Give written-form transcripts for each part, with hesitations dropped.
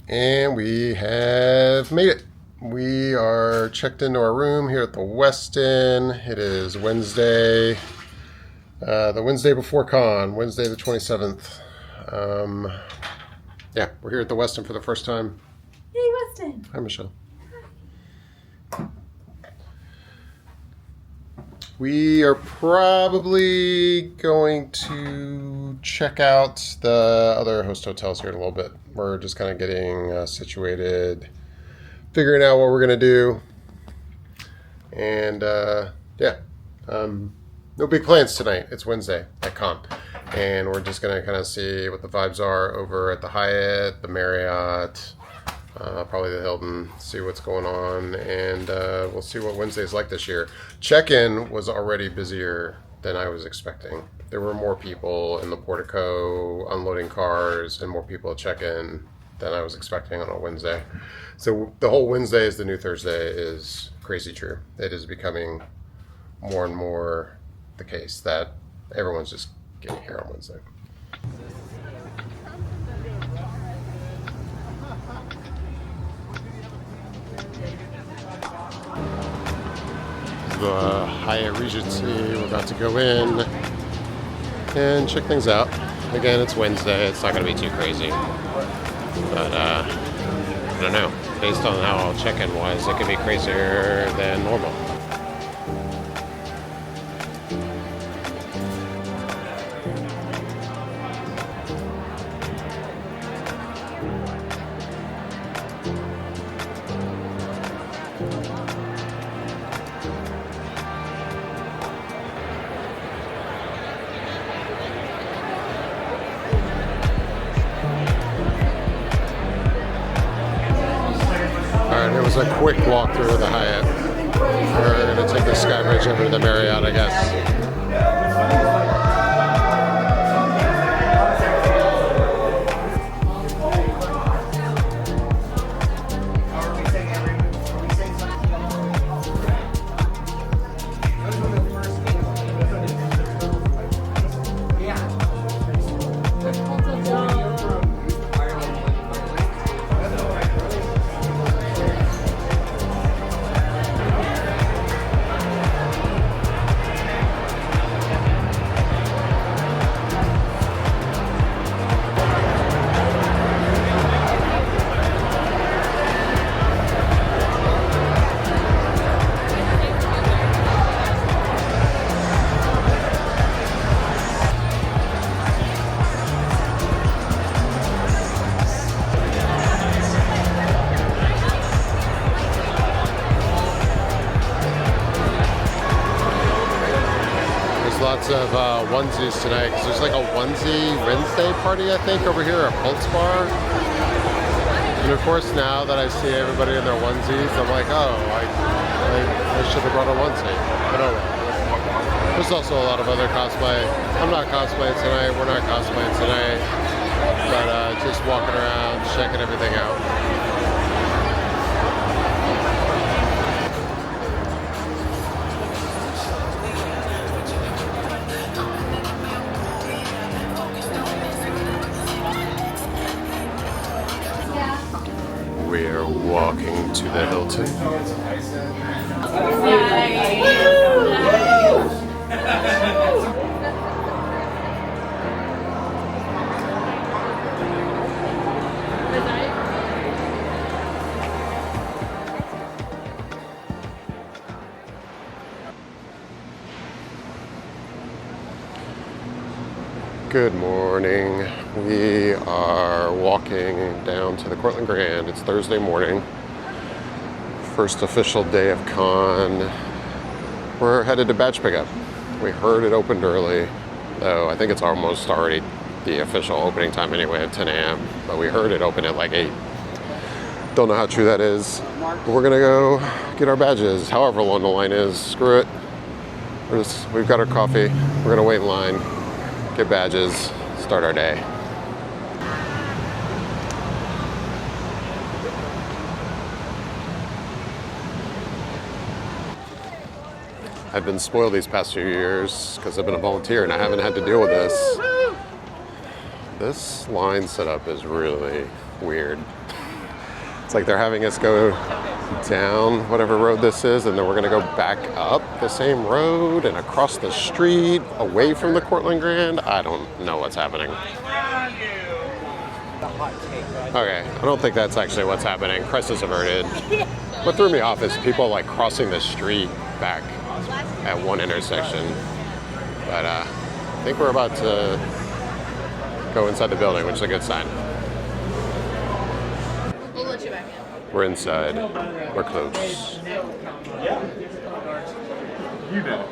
And we have made it. We are checked into our room here at the Westin. It is Wednesday, the Wednesday before con, Wednesday the 27th. Yeah, we're here at the Westin for the first time. Hey, Westin. Hi, Michelle. We are probably going to check out the other host hotels here in a little bit. We're just kind of getting situated, figuring out what we're going to do. And no big plans tonight. It's Wednesday at con. And we're just going to kind of see what the vibes are over at the Hyatt, the Marriott, probably the Hilton, see what's going on, and we'll see what Wednesday's like this year. Check-in was already busier than I was expecting. There were more people in the portico unloading cars and more people at check-in than I was expecting on a Wednesday. So the whole Wednesday is the new Thursday is crazy true. It is becoming more and more the case that everyone's just getting here on Wednesday. The Hyatt Regency. We're about to go in and check things out. Again, it's Wednesday. It's not going to be too crazy. But, I don't know. Based on how check-in was, it could be crazier than normal. It was a quick walkthrough of the Hyatt. We're going to take the Sky Bridge over to the Marriott, I guess. Lots of onesies tonight because there's like a onesie Wednesday party, I think, over here at Pulse Bar. And of course, now that I see everybody in their onesies, I'm like, oh, I should have brought a onesie. But oh well. There's also a lot of other cosplay. I'm not cosplaying tonight. We're not cosplaying tonight. But just walking around, checking everything out. We're walking to the Hilton. Good morning. We are walking down to the Cortland Grand. It's Thursday morning. First official day of con. We're headed to badge pickup. We heard it opened early, though I think it's almost already the official opening time anyway at 10 a.m. But we heard it open at like 8. Don't know how true that is. But we're gonna go get our badges, however long the line is. Screw it. We've got our coffee. We're gonna wait in line, get badges, start our day. I've been spoiled these past few years because I've been a volunteer and I haven't had to deal with this. This line setup is really weird. It's like they're having us go down whatever road this is, and then we're gonna go back up the same road and across the street away from the Cortland Grand. I don't know what's happening. Okay, I don't think that's actually what's happening. Crisis averted. What threw me off is people like crossing the street back at one intersection. But I think we're about to go inside the building, which is a good sign. We'll let you back in. We're inside. We're close. You know.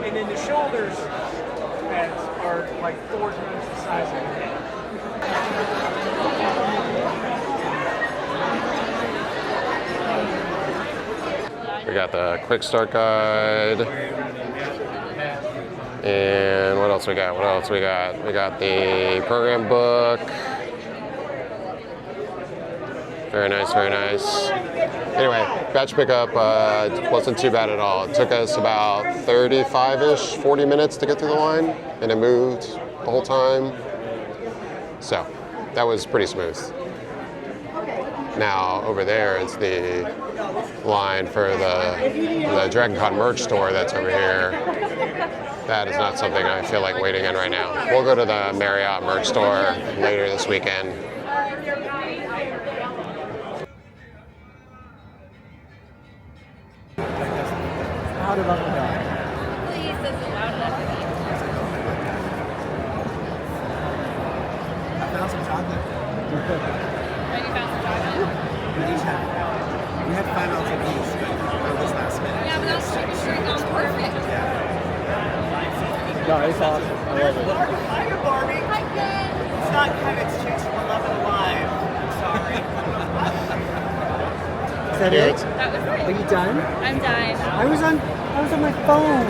And then the shoulders pads are like 4 times the size of your head. We got the quick start guide. And what else we got? What else we got? We got the program book. Very nice, very nice. Anyway, batch pickup wasn't too bad at all. It took us about 35-ish, 40 minutes to get through the line, and it moved the whole time. So that was pretty smooth. Now over there is the line for the Dragon Con merch store that's over here. That is not something I feel like waiting in right now. We'll go to the Marriott merch store later this weekend. Loud enough to die. Please, this is loud enough for me. I found some chocolate. Oh, you found some chocolate? We had 5 ounces of each, but it was last minute. Yeah, but that was straight on perfect. No, it's awesome. I love it. Hi, Barbie. Hi, Ken. It's not Kevin, it's Chase from 11 Alive. I'm sorry. Is that it? That was Are it. you done? I'm dying. I was on my phone.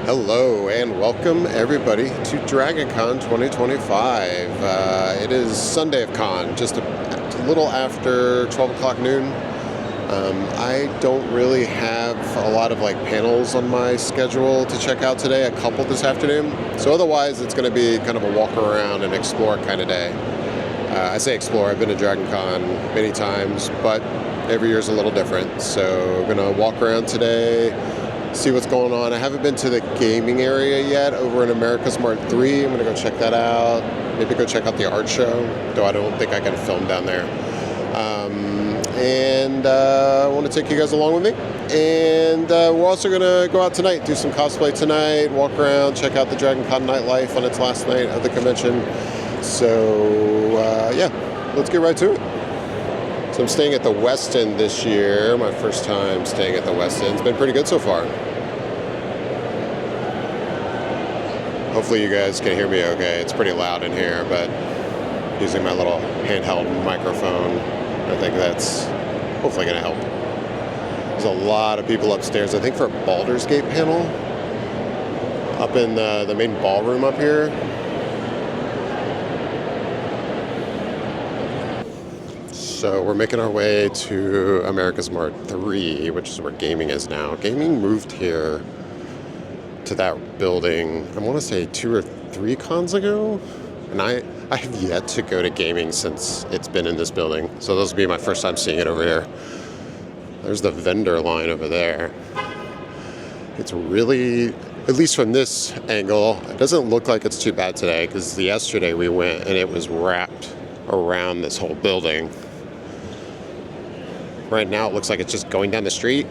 Hello and welcome everybody to Dragon Con 2025. It is Sunday of Con, just a little after 12 o'clock noon. I don't really have a lot of like panels on my schedule to check out today, a couple this afternoon. So otherwise it's going to be kind of a walk around and explore kind of day. I say explore, I've been to Dragon Con many times, but every year is a little different. So I'm going to walk around today, see what's going on. I haven't been to the gaming area yet over in America's Mart 3. I'm going to go check that out. Maybe go check out the art show, though I don't think I can film down there. I want to take you guys along with me. And we're also going to go out tonight, do some cosplay tonight, walk around, check out the Dragon Con nightlife on its last night of the convention. So, yeah, let's get right to it. So I'm staying at the West End this year. My first time staying at the West End. It's been pretty good so far. Hopefully you guys can hear me okay. It's pretty loud in here, but using my little handheld microphone, I think that's hopefully going to help. There's a lot of people upstairs, I think for a Baldur's Gate panel, up in the main ballroom up here. So we're making our way to America's Mart 3, which is where gaming is now. Gaming moved here to that building, I want to say 2 or 3 cons ago. And I have yet to go to gaming since it's been in this building. So this will be my first time seeing it over here. There's the vendor line over there. It's really, at least from this angle, it doesn't look like it's too bad today, because yesterday we went and it was wrapped around this whole building. Right now it looks like it's just going down the street.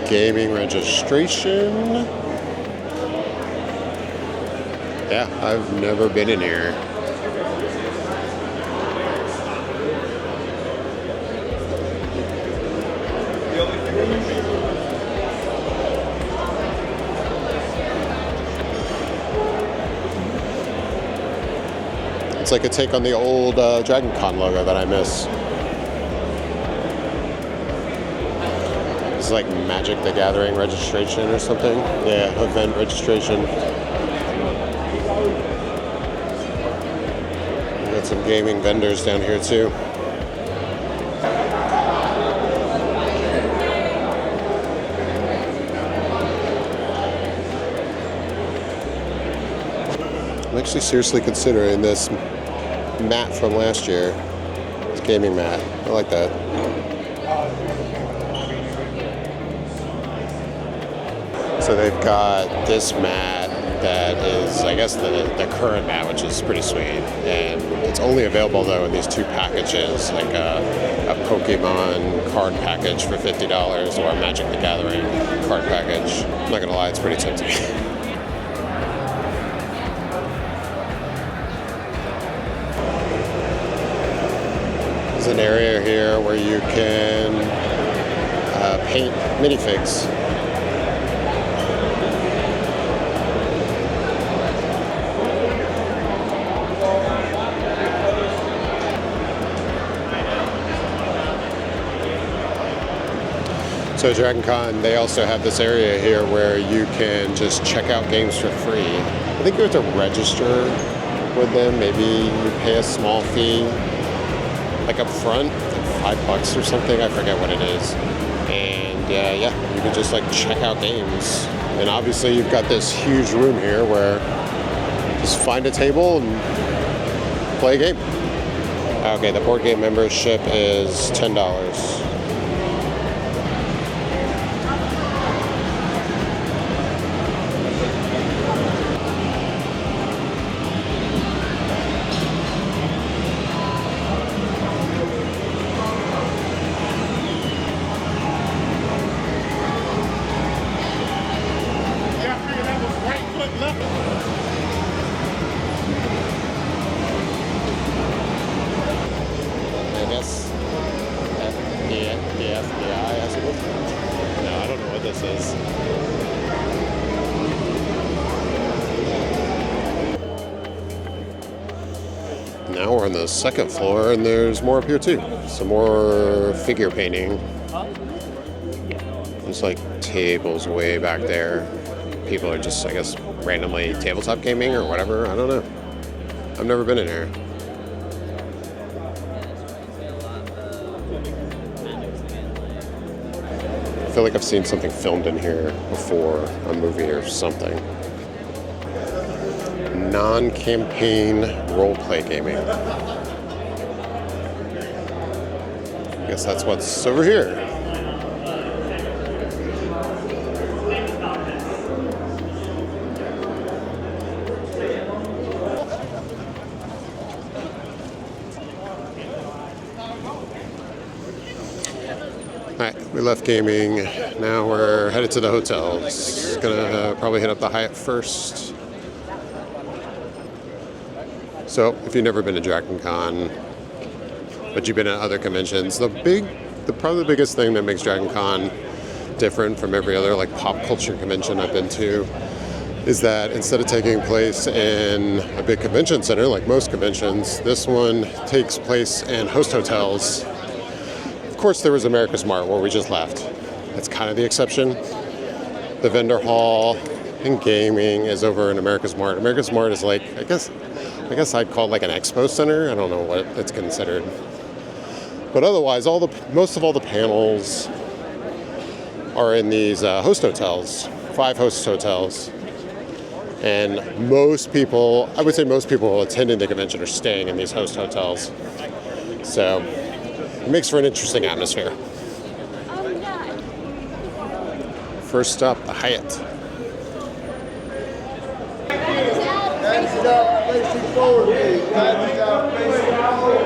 gaming registration. Yeah, I've never been in here. It's like a take on the old Dragon Con logo that I miss. It's like Magic the Gathering registration or something. Yeah, event registration. We got some gaming vendors down here too. I'm actually seriously considering this mat from last year. This gaming mat. I like that. So they've got this mat that is, I guess, the current mat, which is pretty sweet. And it's only available, though, in these two packages, like a Pokemon card package for $50 or a Magic the Gathering card package. I'm not going to lie, it's pretty tempting. There's an area here where you can paint minifigs. So Dragon Con, they also have this area here where you can just check out games for free. I think you have to register with them. Maybe you pay a small fee, like up front, like $5 or something. I forget what it is. And yeah, you can just like check out games. And obviously you've got this huge room here where just find a table and play a game. Okay, the board game membership is $10. Now we're on the second floor, and there's more up here too. Some more figure painting. There's like tables way back there. People are just, I guess, randomly tabletop gaming or whatever. I don't know. I've never been in here. I feel like I've seen something filmed in here before, a movie or something. Non-campaign role-play gaming. I guess that's what's over here. Alright, we left gaming. Now we're headed to the hotels. Gonna probably hit up the Hyatt first. So, if you've never been to Dragon Con, but you've been at other conventions, probably the biggest thing that makes Dragon Con different from every other like pop culture convention I've been to is that instead of taking place in a big convention center like most conventions, this one takes place in host hotels. Of course, there was America's Mart where we just left. That's kind of the exception. The vendor hall and gaming is over in America's Mart. America's Mart is like, I guess I'd call it like an expo center. I don't know what it's considered. But otherwise, most of all the panels are in these host hotels, 5 host hotels. And most people, I would say most people attending the convention are staying in these host hotels. So it makes for an interesting atmosphere. First stop, the Hyatt. Facing forward, please. Facing forward.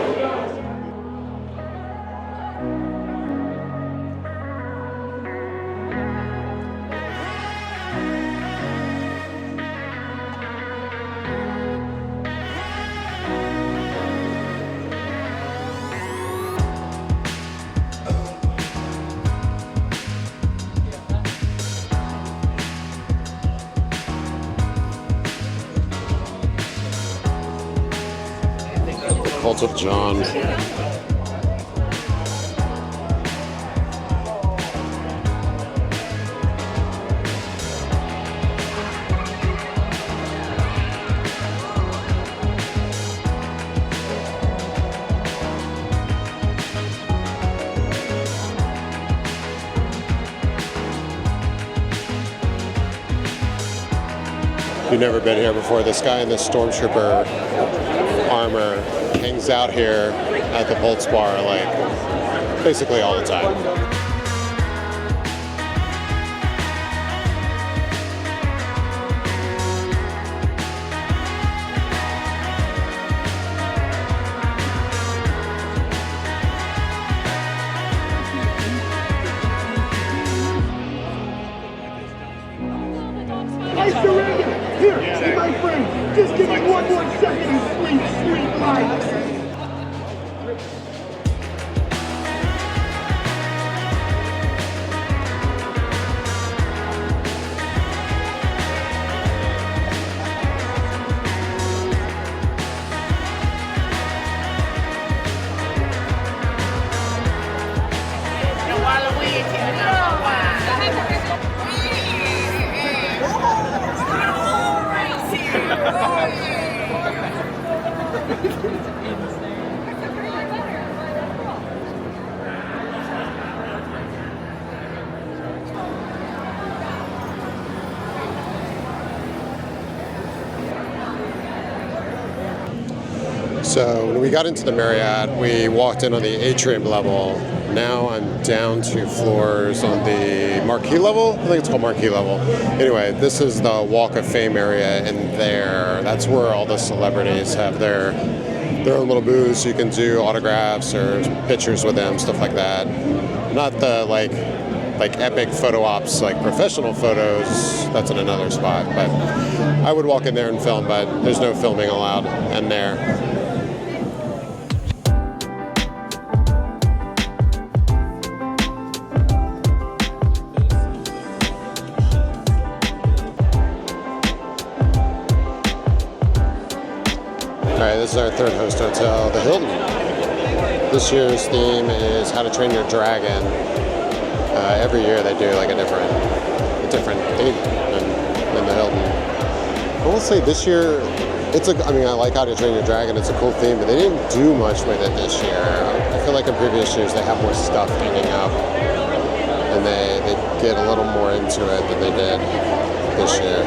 Cult of John. If you've never been here before, this guy in this stormtrooper armor hangs out here at the Boltz Bar like basically all the time. Mr. Reagan, here, be my friend. Just give me one more second, you sweet, sweet life. So when we got into the Marriott, we walked in on the atrium level. Now I'm down 2 floors on the marquee level. I think it's called marquee level. Anyway, this is the Walk of Fame area in there. That's where all the celebrities have their own little booths. You can do autographs or pictures with them, stuff like that. Not the like epic photo ops, like professional photos. That's in another spot. But I would walk in there and film, but there's no filming allowed in there. Alright, this is our 3rd host hotel, the Hilton. This year's theme is How to Train Your Dragon. Every year they do like a different theme in the Hilton. I will say this year, I like How to Train Your Dragon, it's a cool theme, but they didn't do much with it this year. I feel like in previous years they have more stuff hanging up, and they get a little more into it than they did this year.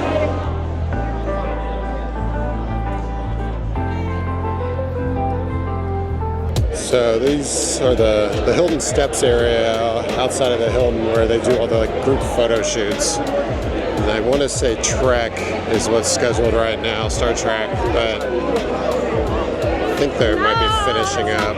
So these are the Hilton Steps area outside of the Hilton where they do all the group photo shoots. And I want to say Trek is what's scheduled right now, Star Trek, but I think they might be finishing up.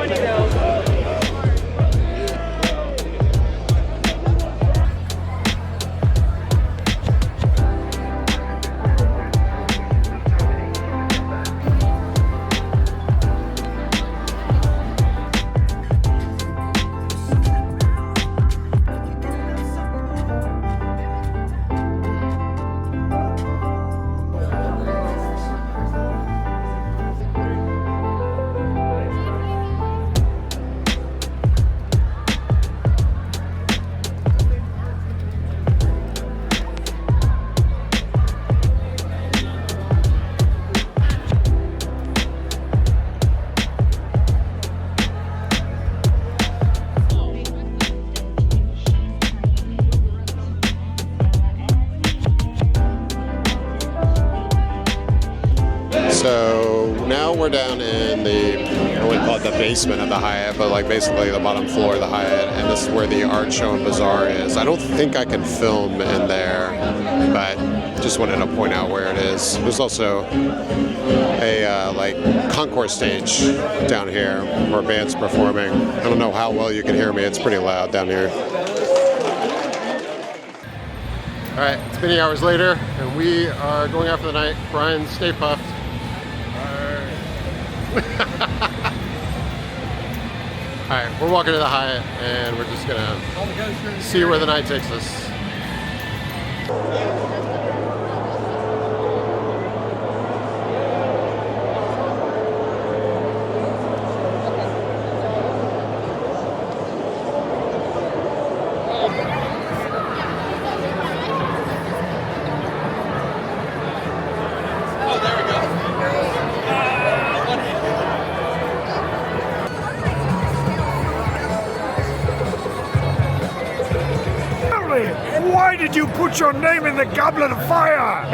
So now we're down in I wouldn't call it the basement of the Hyatt, but like basically the bottom floor of the Hyatt, and this is where the art show and bazaar is. I don't think I can film in there, but just wanted to point out where it is. There's also a concourse stage down here where bands performing. I don't know how well you can hear me. It's pretty loud down here. All right, it's many hours later, and we are going out for the night. Brian, stay puffed. Alright, we're walking to the Hyatt, and we're just gonna see where the night takes us. Put your name in the goblet of fire!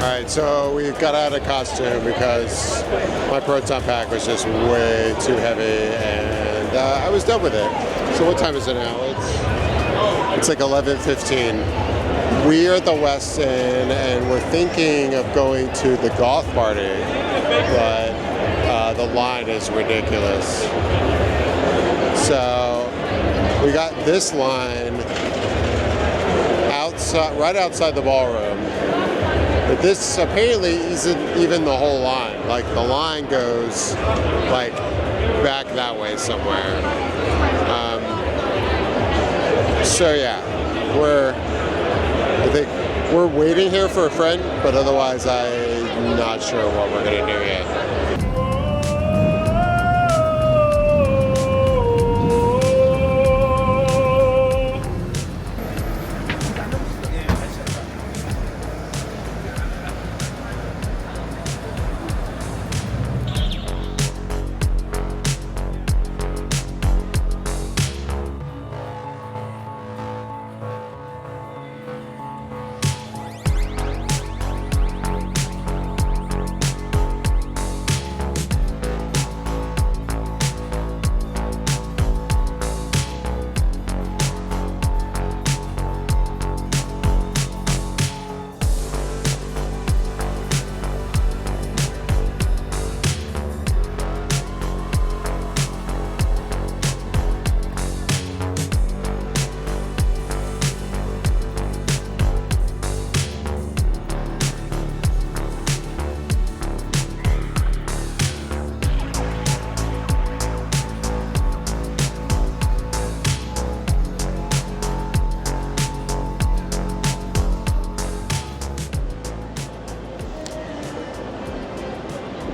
Alright, so we got out of costume because my proton pack was just way too heavy, and I was done with it. So what time is it now? It's like 11:15. We are at the West End, and we're thinking of going to the goth party, but the line is ridiculous. So we got this line outside, right outside the ballroom. But this apparently isn't even the whole line. Like the line goes like back that way somewhere. So yeah, I think we're waiting here for a friend, but otherwise I'm not sure what we're gonna do yet.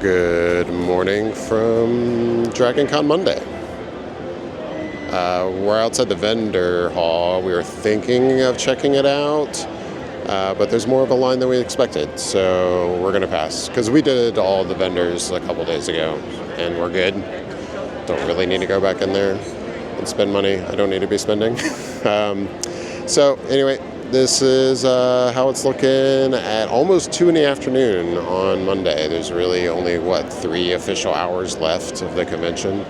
Good morning from Dragon Con Monday. We're outside the vendor hall. We were thinking of checking it out, but there's more of a line than we expected, so we're going to pass. Because we did all the vendors a couple days ago, and we're good. Don't really need to go back in there and spend money I don't need to be spending. So anyway, this is how it's looking at almost 2 in the afternoon on Monday. There's really only, 3 official hours left of the convention.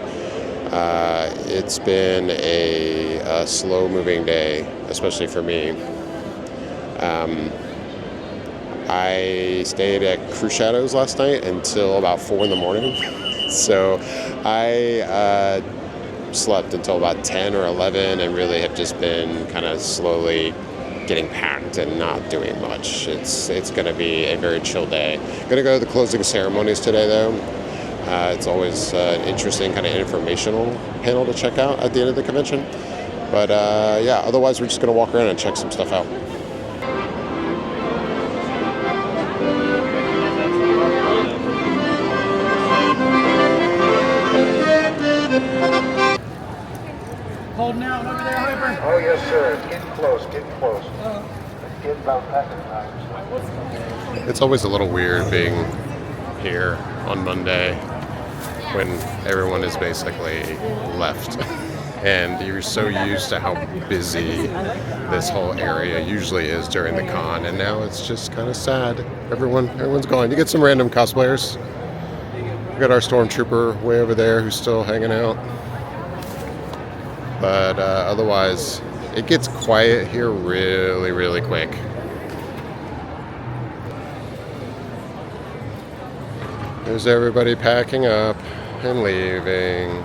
It's been a slow-moving day, especially for me. I stayed at Cruise Shadows last night until about 4 in the morning. So I slept until about 10 or 11 and really have just been kind of slowly getting packed and not doing much. It's going to be a very chill day. Going to go to the closing ceremonies today, though. It's always an interesting kind of informational panel to check out at the end of the convention. But yeah, otherwise we're just going to walk around and check some stuff out. Holding out over there, Hyper. Oh, yes, sir. It's getting close, getting close. It's getting about packing time. It's always a little weird being here on Monday when everyone is basically left. And you're so used to how busy this whole area usually is during the con, and now it's just kind of sad. Everyone's gone. You get some random cosplayers. We got our stormtrooper way over there who's still hanging out. But otherwise, it gets quiet here really, really quick. There's everybody packing up and leaving.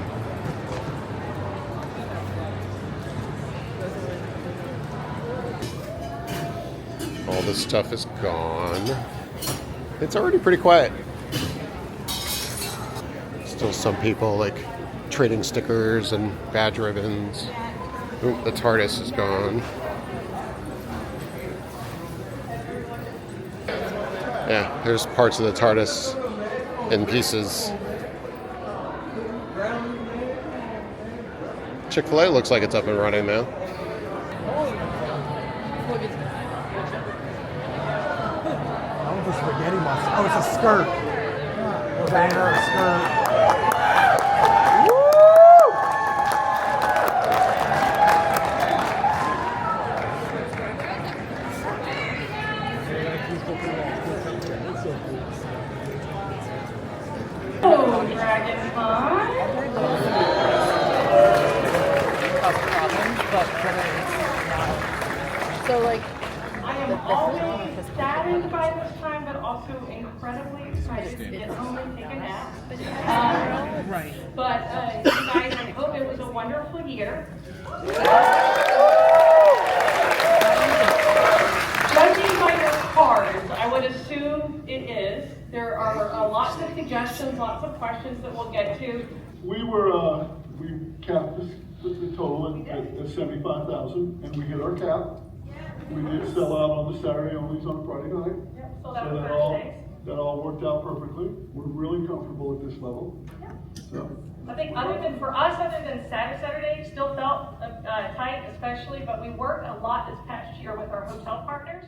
All this stuff is gone. It's already pretty quiet. Still some people like trading stickers and badge ribbons. Ooh, the TARDIS is gone. Yeah, there's parts of the TARDIS in pieces. Chick-fil-A looks like it's up and running now. That was a spaghetti monster. Oh, it's a skirt. A banner, a skirt. So like, I am always saddened by this time, but also incredibly excited to get home and take a nap. Right. But you guys, I hope it was a wonderful year. Judging by your cards, I would assume it is. There are lots of suggestions, lots of questions that we'll get to. We capped the total at 75,000, and we hit our cap. We did sell out on the Saturday onlys on Friday night. Yep, so That all worked out perfectly. We're really comfortable at this level. So. I think other than Saturday, still felt tight especially, but we worked a lot this past year with our hotel partners.